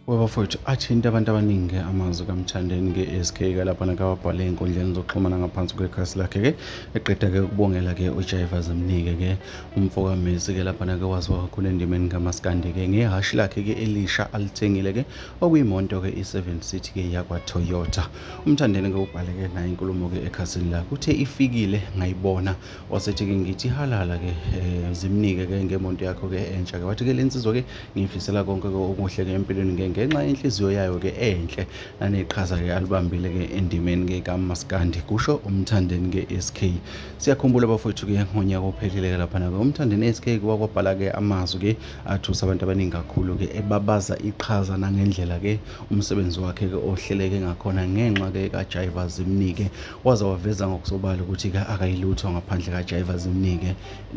Webafowethu athinta abantu abaningi amazwi kaMthandeni SK lapha nakawabhale ey'nkundleni zokuxhumana ngaphansi kwekhasi lakhe eqeda ukubongela uJaiva Zimnike umfoka Messi lapha waziwa kakhulu endimeni kaMaskandi ngehashi lakhe elisha alithengile okuyimonto i7 Seat yakwa Toyota. UMthandeni ubhale naye inkulumo ekhasini lakhe uthe ifikile ngayibona wasethi ngithi halala Zimnike ngemonto yakho entsha wathi le nsizwa ngiyifisela konke okuhle empilweni ngenxa yenhliziyo yayo enhle naneqhaza alibambile endimeni kaMaskandi kusho uMthandeni SK. Siyakhumbula bafowethu ngonyaka ophelile lapha uMthandeni SK wakwabhala amazwi athusa abantu abaningi kakhulu ebabaza iqhaza nangendlela umsebenzi wakhe ohleleke ngakhona ngenxa kaJaiva Zimnike waze waveza ngokusobala ukuthi akayilutho ngaphandle kaJaiva Zimnike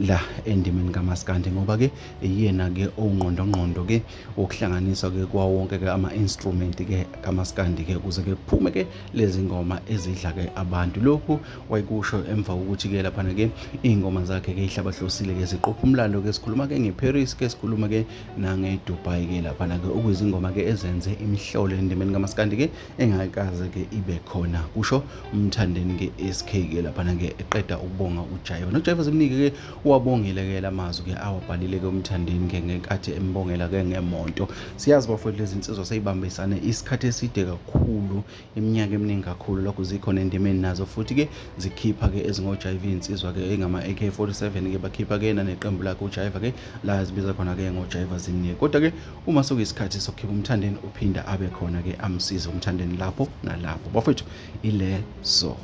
la endimeni kaMaskandi ngoba yena ongqondongqondo wokuhlanganisa kwawo wonke ama-instrument kaMaskandi ukuze kuphume lezi ngoma ezidla abantu. Lokhu wayekusho emva kokuthi lapha iy'ngoma zakhe ihlabahlosile ziqopha umlando sikhuluma ngeParis sikhuluma nangeDubai lapha okuyizingoma ezenze imihlolo endimeni kaMaskandi engakaze ibe khona kusho uMthandeni SK lapha eqeda ukubonga uJaiva. noJaiva Zimnike wabongile lamazwi awabhalile uMthandeni ngenkathi embongela ngemonto. Siyazi bafowethu lezi insizwa seyibambisane isikhathi eside kakhulu iminyaka eminingi kakhulu lokho zikhona endimeni nazo futhi zikhipha ezingoJaiva insizwa engama AK47 bakhipha naneqembu lakhe uJaiva la zibiza khona ngoJaiva Zimnike. Kodwa uma sokuyisikhathi sokukhipha uMthandeni uphinda abe khona amsize uMthandeni lapho nalapho bafowethu ilezo.